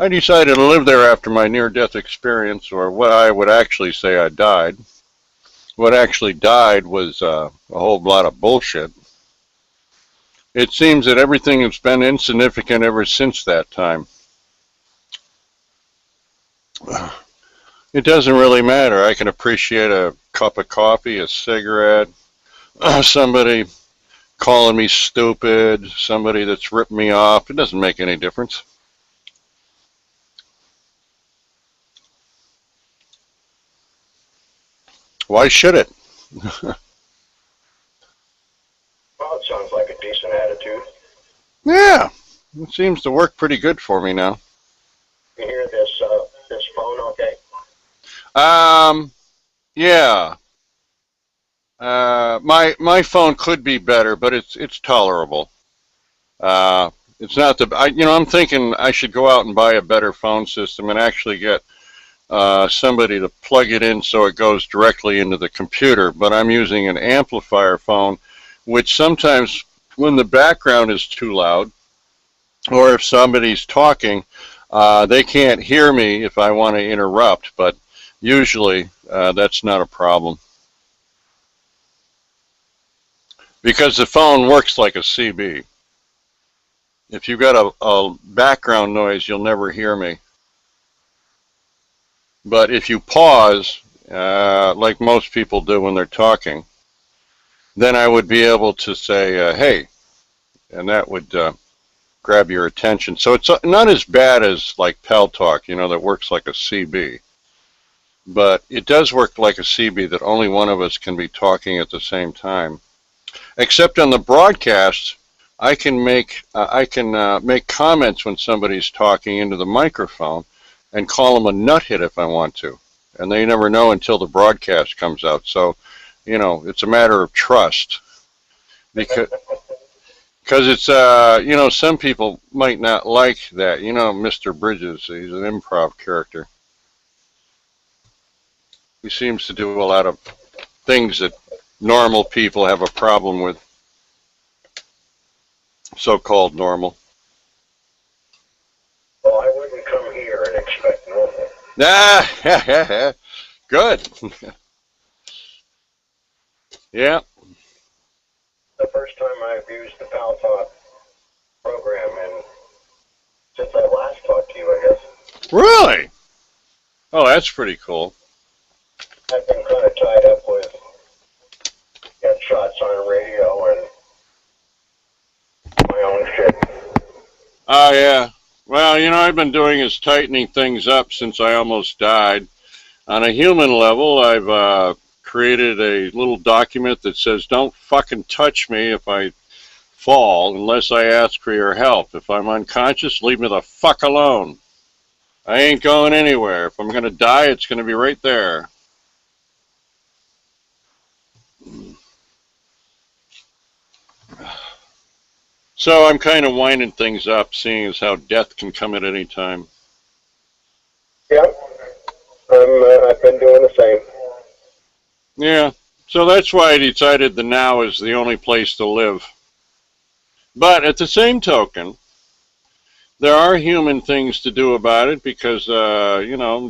I decided to live there after my near-death experience, or what I would actually say I died. What actually died was a whole lot of bullshit. It seems that everything has been insignificant ever since that time. It doesn't really matter. I can appreciate a cup of coffee, a cigarette, somebody calling me stupid, somebody that's ripped me off. It doesn't make any difference. Why should it? Well, it sounds like a decent attitude. Yeah, it seems to work pretty good for me now. You hear this phone okay? Yeah. My phone could be better, but it's tolerable. It's not I'm thinking I should go out and buy a better phone system and actually get somebody to plug it in so it goes directly into the computer. But I'm using an amplifier phone, which sometimes when the background is too loud, or if somebody's talking, they can't hear me if I want to interrupt. But usually that's not a problem, because the phone works like a CB. If you've got a background noise, you'll never hear me. But if you pause, like most people do when they're talking, then I would be able to say, hey, and that would grab your attention. So it's not as bad as like Pal Talk, that works like a CB. But it does work like a CB that only one of us can be talking at the same time. Except on the broadcast, I can make comments when somebody's talking into the microphone and call them a nuthead if I want to. And they never know until the broadcast comes out. So, it's a matter of trust. Because it's, some people might not like that. Mr. Bridges, he's an improv character. He seems to do a lot of things that normal people have a problem with. So-called normal. Well, I wouldn't come here and expect normal. Ah, good. Yeah. The first time I've used the Pal Talk program, and since I last talked to you, I guess. Really? Oh, that's pretty cool. I've been kind of tied up with shots on radio and my own shit. Oh, yeah. Well, I've been doing is tightening things up since I almost died. On a human level, I've created a little document that says, don't fucking touch me if I fall unless I ask for your help. If I'm unconscious, leave me the fuck alone. I ain't going anywhere. If I'm going to die, it's going to be right there. So I'm kind of winding things up, seeing as how death can come at any time. Yeah, I've been doing the same. Yeah, so that's why I decided the now is the only place to live. But at the same token, there are human things to do about it because,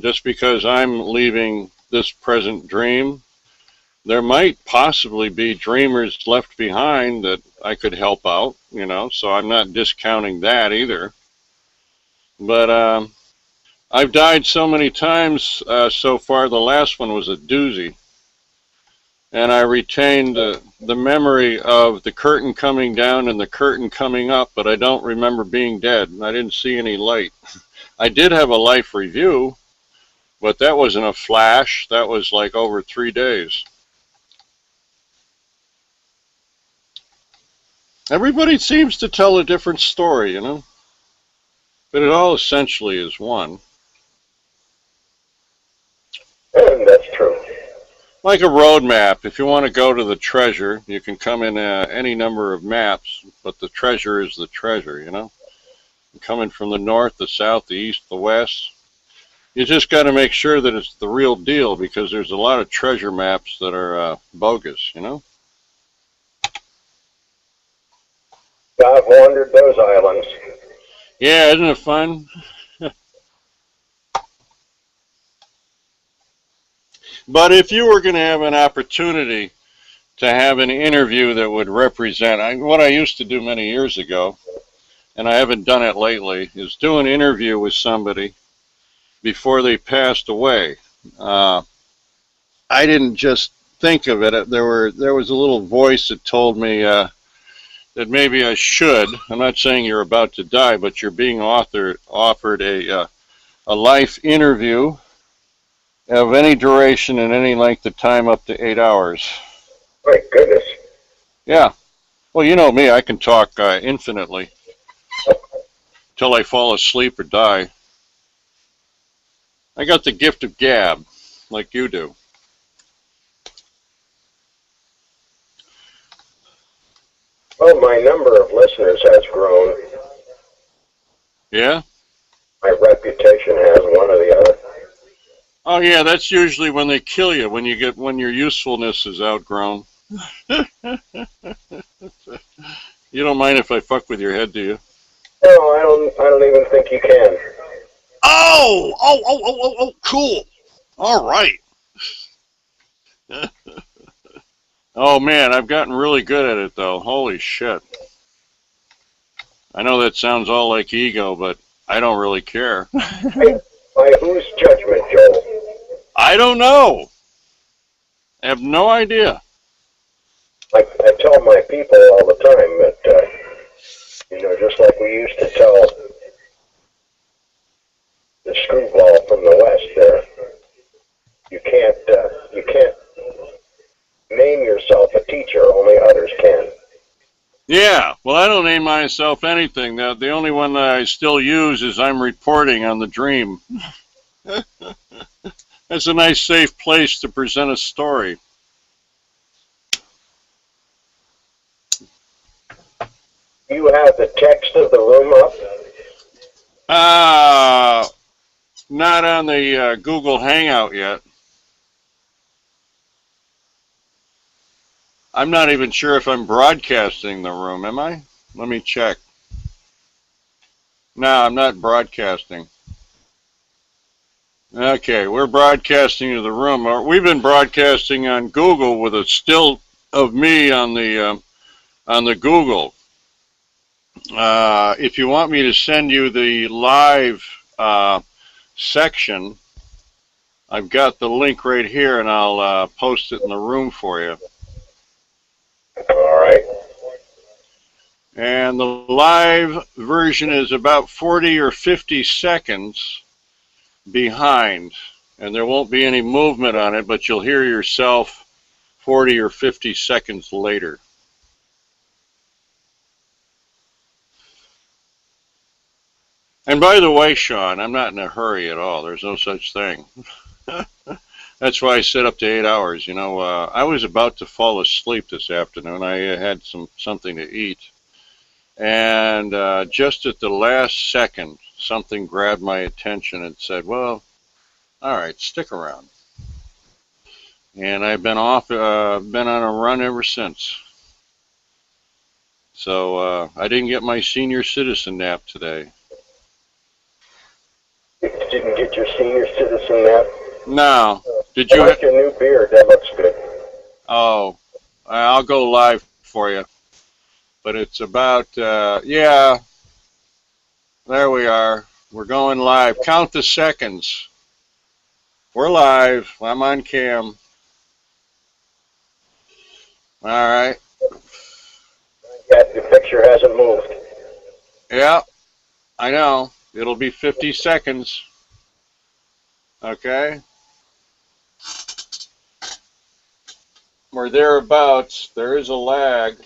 just because I'm leaving this present dream, there might possibly be dreamers left behind that I could help out, so I'm not discounting that either. But I've died so many times so far. The last one was a doozy. And I retained the memory of the curtain coming down and the curtain coming up, but I don't remember being dead. I didn't see any light. I did have a life review, but that wasn't a flash. That was like over 3 days. Everybody seems to tell a different story, but it all essentially is one. And that's true. Like a road map. If you want to go to the treasure, you can come in any number of maps, but the treasure is the treasure, Coming from the north, the south, the east, the west. You just got to make sure that it's the real deal, because there's a lot of treasure maps that are bogus, I've wandered those islands. Yeah, isn't it fun? But if you were going to have an opportunity to have an interview that would represent, what I used to do many years ago, and I haven't done it lately, is do an interview with somebody before they passed away. I didn't just think of it. There was a little voice that told me that maybe I should. I'm not saying you're about to die, but you're being offered a life interview of any duration and any length of time up to 8 hours. My goodness. Yeah. Well, you know me. I can talk infinitely till I fall asleep or die. I got the gift of gab, like you do. Well, my number of listeners has grown. Yeah? My reputation has, one or the other. Oh yeah, that's usually when they kill you, when your usefulness is outgrown. You don't mind if I fuck with your head, do you? No, I don't even think you can. Oh, cool. All right. Oh man, I've gotten really good at it though. Holy shit. I know that sounds all like ego, but I don't really care. By whose judgment, Joel? I don't know. I have no idea. I tell my people all the time that, just like we used to tell the screwball from the West there, you can't name yourself a teacher, only others can. Yeah, well, I don't name myself anything. The only one that I still use is I'm reporting on the dream. That's a nice, safe place to present a story. You have the text of the room up? Not on the Google Hangout yet. I'm not even sure if I'm broadcasting the room, am I? Let me check. No, I'm not broadcasting. Okay, we're broadcasting to the room. We've been broadcasting on Google with a still of me on the Google. If you want me to send you the live section, I've got the link right here, and I'll post it in the room for you. All right. And the live version is about 40 or 50 seconds behind, and there won't be any movement on it, but you'll hear yourself 40 or 50 seconds later. And by the way, Sean, I'm not in a hurry at all. There's no such thing. That's why I sit up to 8 hours. I was about to fall asleep this afternoon. I had something to eat. And just at the last second, something grabbed my attention and said, well, all right, stick around. And I've been on a run ever since. So I didn't get my senior citizen nap today. You didn't get your senior citizen nap? No. Did you? I like your new beard. That looks good. Oh, I'll go live for you. But it's about, yeah, there we are. We're going live. Count the seconds. We're live. I'm on cam. All right. Yeah, the picture hasn't moved. Yeah, I know. It'll be 50 seconds. Okay. Or thereabouts. There is a lag.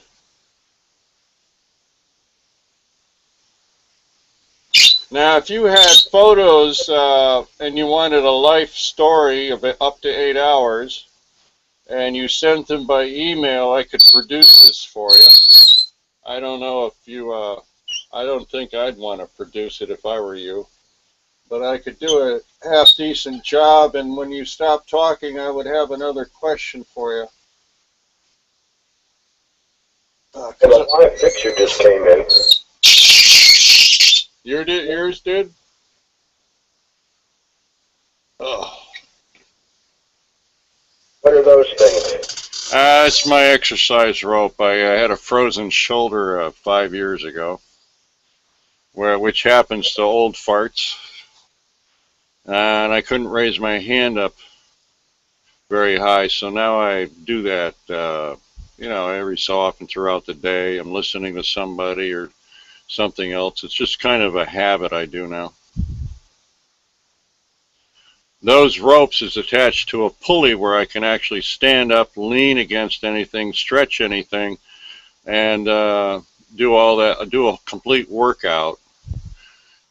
Now, if you had photos and you wanted a life story of up to 8 hours, and you sent them by email, I could produce this for you. I don't know if you, I don't think I'd want to produce it if I were you. But I could do a half-decent job, and when you stop talking, I would have another question for you. And a live picture just came in. Yours did? Oh. What are those things? It's my exercise rope. I had a frozen shoulder 5 years ago, which happens to old farts, and I couldn't raise my hand up very high, so now I do that, every so often throughout the day. I'm listening to somebody or something else. It's just kind of a habit I do now. Those ropes is attached to a pulley where I can actually stand up, lean against anything, stretch anything, and do all that. Do a complete workout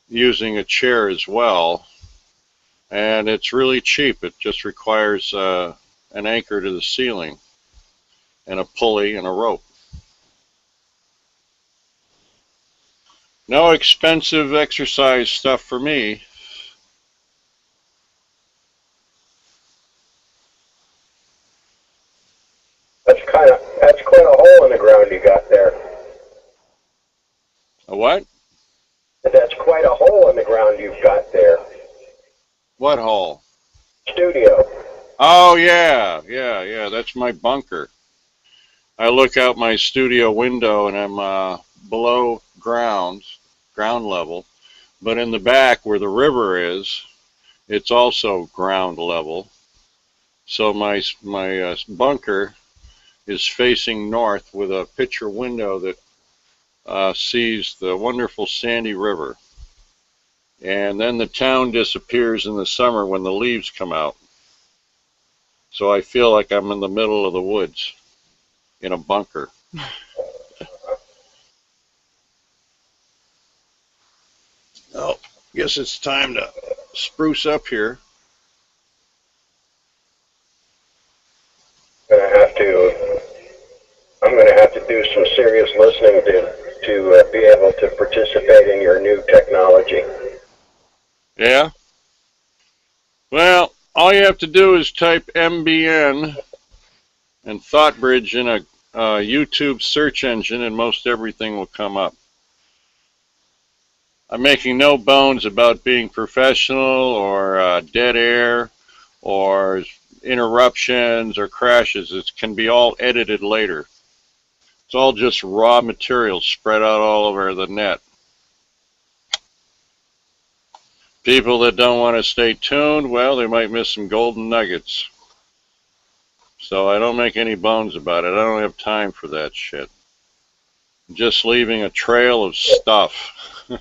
using a chair as well. And it's really cheap. It just requires an anchor to the ceiling and a pulley and a rope. No expensive exercise stuff for me. That's quite a hole in the ground you got there. A what? That's quite a hole in the ground you've got there. What hole? Studio. Oh, yeah. That's my bunker. I look out my studio window and I'm below ground level. But in the back where the river is, it's also ground level. So my bunker is facing north with a picture window that sees the wonderful Sandy River. And then the town disappears in the summer when the leaves come out. So I feel like I'm in the middle of the woods in a bunker. Oh, guess it's time to spruce up here. I'm going to have to do some serious listening to be able to participate in your new technology. Yeah? Well, all you have to do is type MBN and ThoughtBridge in a YouTube search engine and most everything will come up. I'm making no bones about being professional or dead air or interruptions or crashes. It can be all edited later. It's all just raw material spread out all over the net. People that don't want to stay tuned, well, they might miss some golden nuggets. So I don't make any bones about it. I don't have time for that shit. I'm just leaving a trail of stuff. You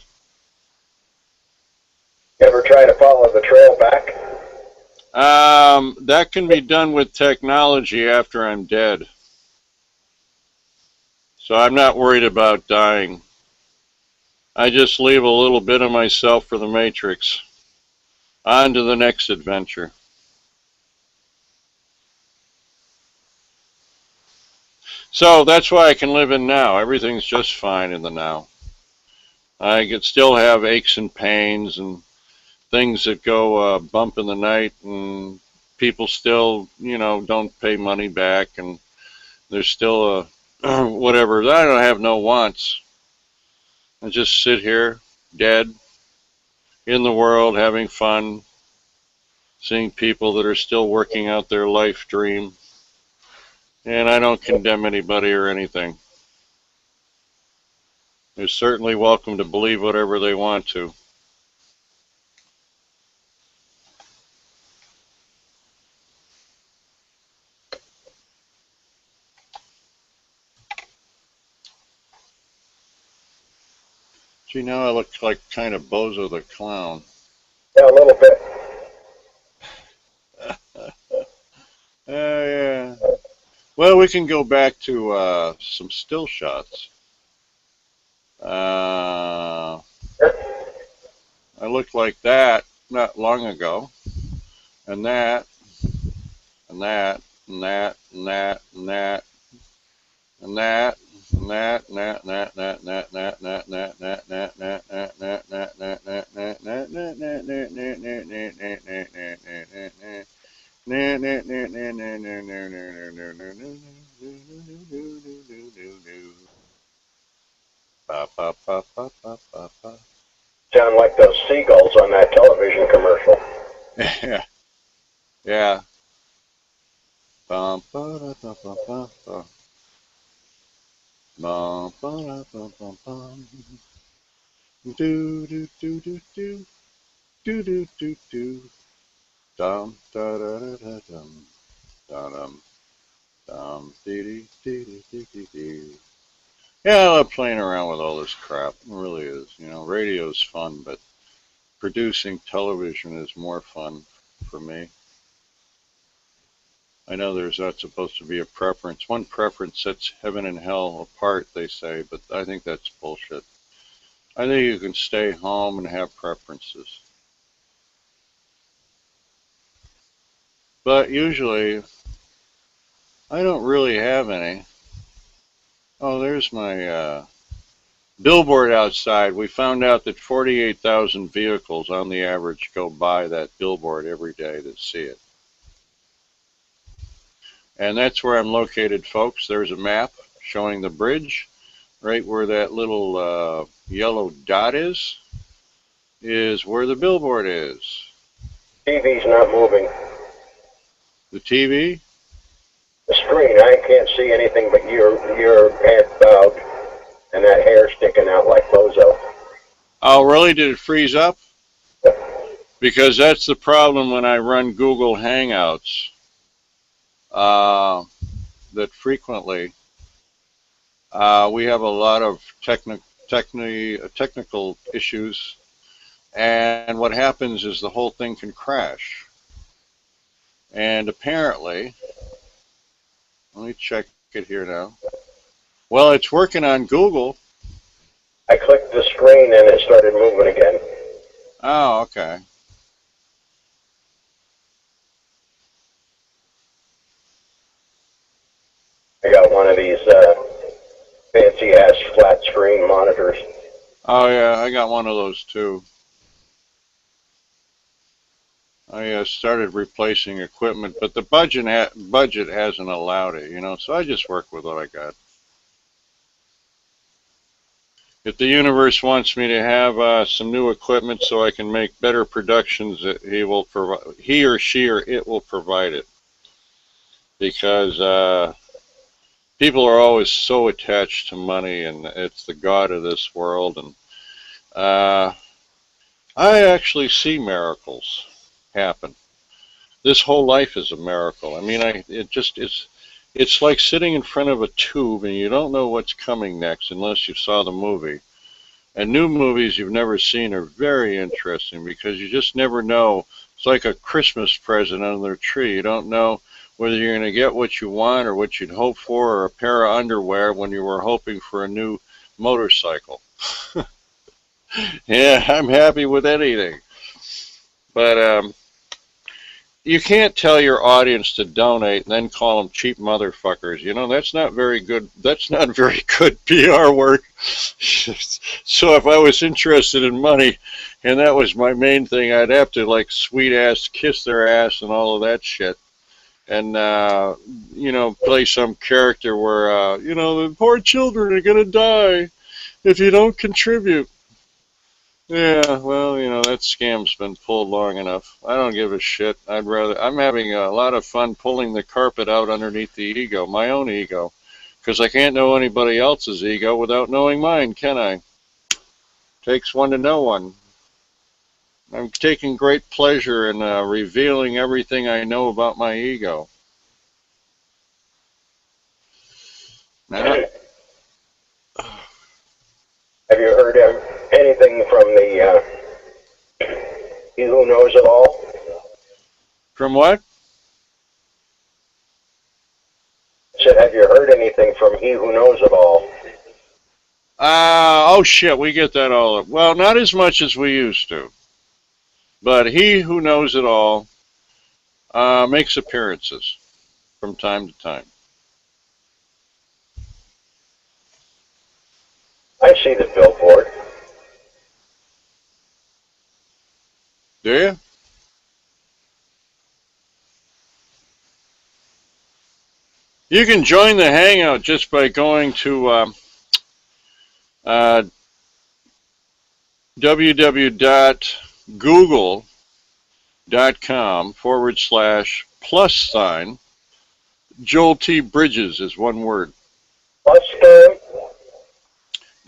ever try to follow the trail back? That can be done with technology after I'm dead. So I'm not worried about dying. I just leave a little bit of myself for the Matrix. On to the next adventure. So that's why I can live in now. Everything's just fine in the now. I could still have aches and pains and things that go bump in the night, and people still, don't pay money back, and there's still a whatever. I don't have no wants. I just sit here, dead, in the world, having fun, seeing people that are still working out their life dream. And I don't condemn anybody or anything. They're certainly welcome to believe whatever they want to. Gee, now I look like kind of Bozo the Clown. Yeah, a little bit. Yeah. Well, we can go back to some still shots. I looked like that not long ago, and that, and that, and that, and that, and that, and that, and that, and that, and that, and that, and that, and that, and that, and that, and that, and that, and that, and that, and that. Sound like those seagulls on that television commercial. Yeah. Bum, ba, da, da, ba, ba, ba. Bum, ba, da, ba, ba, bum. Do, do, do, do, do. Do, do, do, do. Dum, da, da, da, da, dum. Da, dum, dum, dee, dee, dee, dee, dee, dee, dee. Yeah, I love playing around with all this crap. It really is. You know, radio's fun, but producing television is more fun for me. I know there's not supposed to be a preference. One preference sets heaven and hell apart, they say, but I think that's bullshit. I think you can stay home and have preferences. But usually, I don't really have any. Oh, there's my billboard outside. We found out that 48,000 vehicles on the average go by that billboard every day that see it. And that's where I'm located, folks. There's a map showing the bridge. Right where that little yellow dot is where the billboard is. TV's not moving. The TV? The screen, I can't see anything but your head bowed and that hair sticking out like Bozo. Oh, really? Did it freeze up? Because that's the problem when I run Google Hangouts. That frequently we have a lot of technical issues, and what happens is the whole thing can crash. And apparently, let me check it here now. Well, it's working on Google. I clicked the screen and it started moving again. Oh, okay. I got one of these fancy ass flat screen monitors. Oh, yeah, I got one of those too. I started replacing equipment, but the budget hasn't allowed it, you know, so I just work with what I got. If the universe wants me to have some new equipment so I can make better productions, he or she or it will provide it. Because people are always so attached to money, and it's the god of this world. And I actually see miracles happen. This whole life is a miracle. I mean, it's like sitting in front of a tube and you don't know what's coming next unless you saw the movie. And new movies you've never seen are very interesting because you just never know. It's like a Christmas present under the tree. You don't know whether you're going to get what you want or what you'd hoped for, or a pair of underwear when you were hoping for a new motorcycle. Yeah, I'm happy with anything. But you can't tell your audience to donate and then call them cheap motherfuckers. You know, that's not very good. That's not very good PR work. So if I was interested in money and that was my main thing, I'd have to like sweet ass kiss their ass and all of that shit. And, you know, play some character where, you know, the poor children are going to die if you don't contribute. Yeah, well, you know, that scam's been pulled long enough. I don't give a shit. I'm having a lot of fun pulling the carpet out underneath the ego, my own ego, because I can't know anybody else's ego without knowing mine, can I? Takes one to know one. I'm taking great pleasure in revealing everything I know about my ego. Now, Have you heard anything from the He Who Knows It All? from what? I said, have you heard anything from He Who Knows It All? Oh shit, we get that all up. Well, not as much as we used to. But he who knows it all makes appearances from time to time. I see the billboard. Do you? You can join the Hangout just by going to www.google.com /+sign Joel T. Bridges is one word. What's the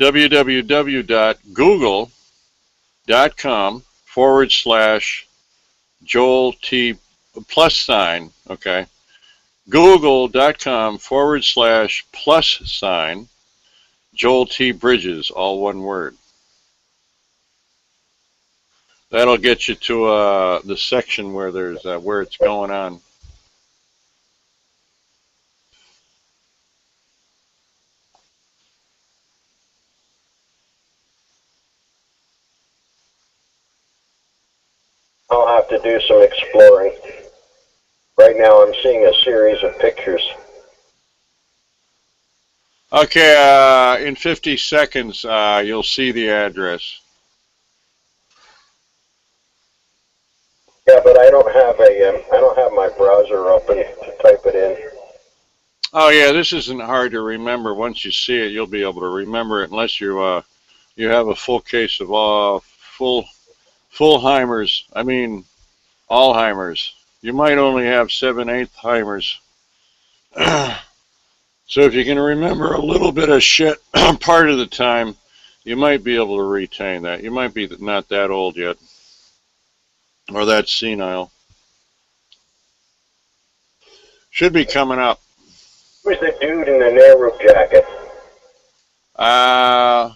www.google.com/Joel T plus sign, okay? Google.com/plus sign Joel T. Bridges, all one word. That'll get you to the section where there's where it's going on. I'll have to do some exploring. Right now I'm seeing a series of pictures. Okay, in 50 seconds, you'll see the address. Yeah, but I don't have my browser open to type it in. Oh yeah, this isn't hard to remember. Once you see it, you'll be able to remember it, unless you you have a full case of Fullheimers. I mean, Alzheimer's. You might only have 7/8-Heimers. So if you can remember a little bit of shit part of the time, you might be able to retain that. You might be not that old yet, or that senile. Should be coming up. Who's the dude in the Nehru jacket? Oh,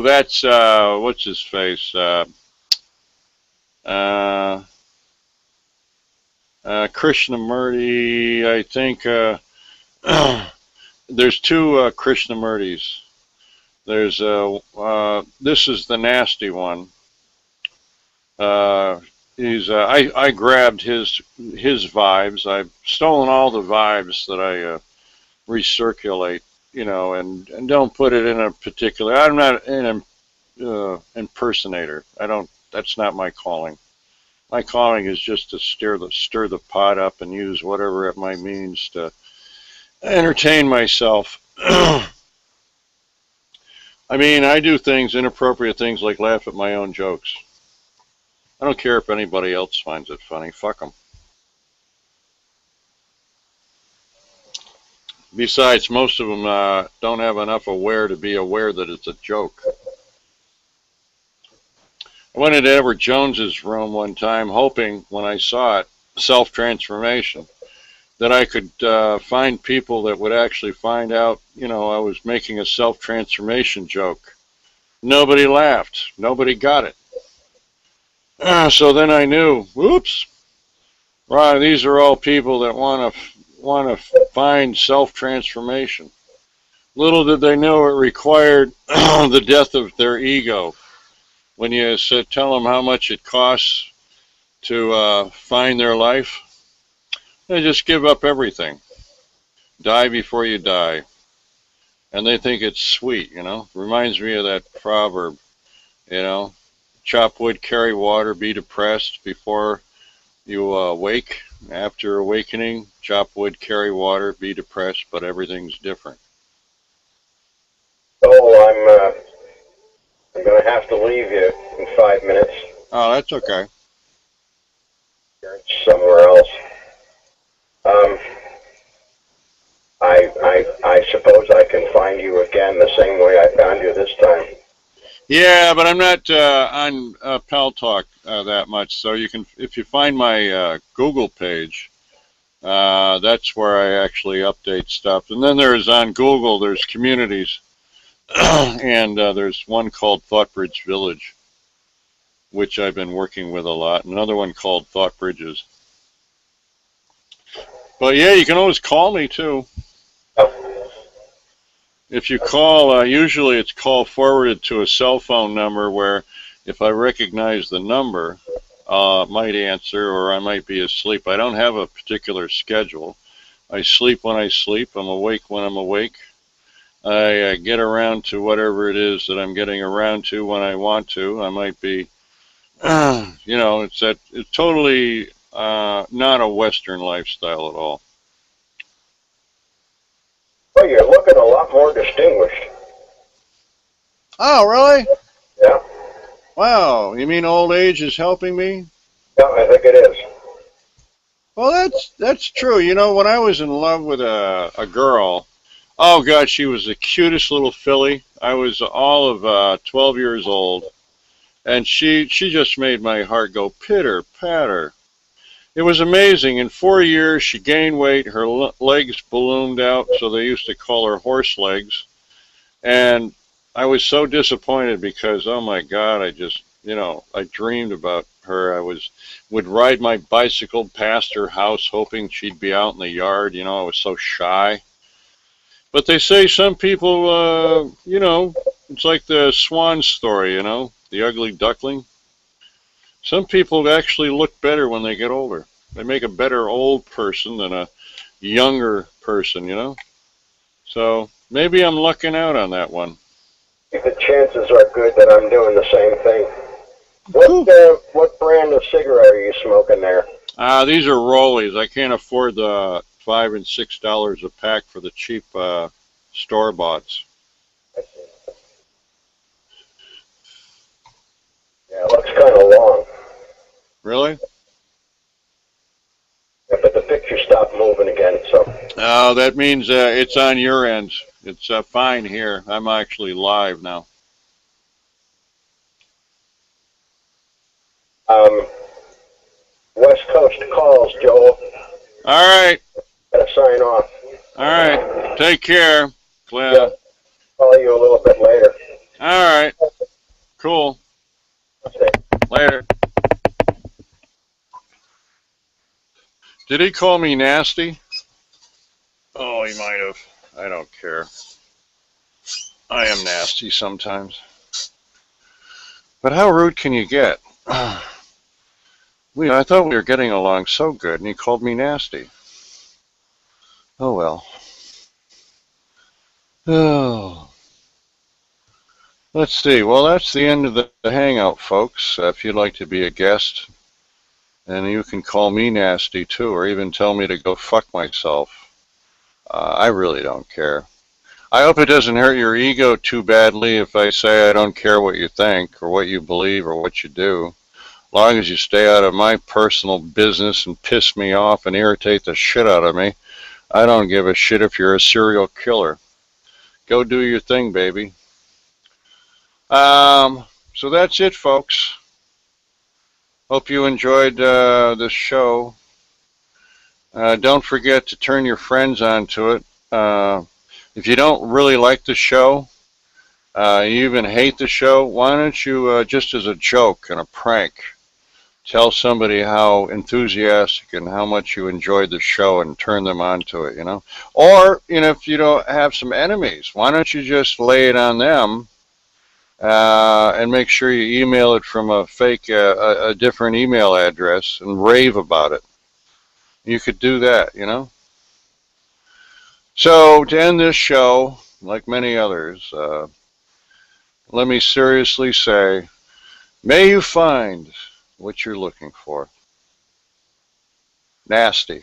that's what's his face? Krishnamurti, I think. There's two Krishnamurtis. There's this is the nasty one. I grabbed his vibes. I've stolen all the vibes that I recirculate, and don't put it in a particular. I'm not an impersonator. I don't. That's not my calling. My calling is just to stir the pot up and use whatever it might means to entertain myself. I mean, I do inappropriate things like laugh at my own jokes. I don't care if anybody else finds it funny. Fuck them. Besides, most of them don't have enough aware to be aware that it's a joke. I went into Edward Jones's room one time, hoping when I saw it, self-transformation, that I could find people that would actually find out, I was making a self-transformation joke. Nobody laughed. Nobody got it. So then I knew, whoops, right, these are all people that want to find self-transformation. Little did they know it required the death of their ego. When you tell them how much it costs to find their life, they just give up everything. Die before you die. And they think it's sweet, Reminds me of that proverb, chop wood, carry water, be depressed before you awake. After awakening, chop wood, carry water, be depressed, but everything's different. Oh, I'm going to have to leave you in 5 minutes. Oh, that's okay. Somewhere else. I suppose I can find you again the same way I found you this time. Yeah, but I'm not on Pal Talk that much. So you can, if you find my Google page, that's where I actually update stuff. And then on Google, there's communities, and there's one called Thoughtbridge Village, which I've been working with a lot. Another one called Thought Bridges. But yeah, you can always call me too. If you call, usually it's call forwarded to a cell phone number where if I recognize the number, might answer, or I might be asleep. I don't have a particular schedule. I sleep when I sleep. I'm awake when I'm awake. I get around to whatever it is that I'm getting around to when I want to. I might be, it's totally not a Western lifestyle at all. Well, you're looking a lot more distinguished. Oh, really? Yeah. Wow. You mean old age is helping me? Yeah, I think it is. Well, that's true. You know, when I was in love with a girl, oh God, she was the cutest little filly. I was all of 12 years old, and she just made my heart go pitter patter. It was amazing. In 4 years, she gained weight. Her legs ballooned out, so they used to call her horse legs. And I was so disappointed because, oh my God, I just, I dreamed about her. Would ride my bicycle past her house hoping she'd be out in the yard. I was so shy. But they say some people, it's like the swan story, the ugly duckling. Some people actually look better when they get older. They make a better old person than a younger person. So maybe I'm lucking out on that one. The chances are good that I'm doing the same thing. Cool. What brand of cigarette are you smoking there? These are rollies. I can't afford the $5 and $6 a pack for the cheap store boughts. Yeah, it looks kind of long. Really? Yeah, but the picture stopped moving again, so. That means it's on your end. It's fine here. I'm actually live now. Um, West Coast calls, Joel. All right. Gotta sign off. All right. Take care, Glenn. Yeah, call you a little bit later. All right. Cool. Later. Did he call me nasty? Oh, he might have. I don't care. I am nasty sometimes. But how rude can you get? I thought we were getting along so good, and he called me nasty. Oh well. Oh. Let's see. Well, that's the end of the hangout, folks. If you'd like to be a guest, and you can call me nasty too, or even tell me to go fuck myself. I really don't care. I hope it doesn't hurt your ego too badly if I say I don't care what you think or what you believe or what you do. As long as you stay out of my personal business and piss me off and irritate the shit out of me, I don't give a shit if you're a serial killer. Go do your thing, baby. So that's it, folks. Hope you enjoyed this show. Don't forget to turn your friends on to it. If you don't really like the show, you even hate the show, why don't you, just as a joke and a prank, tell somebody how enthusiastic and how much you enjoyed the show and turn them on to it, Or, if you don't have some enemies, why don't you just lay it on them and make sure you email it from a different email address and rave about it. You could do that. So to end this show, like many others, let me seriously say, may you find what you're looking for. Nasty.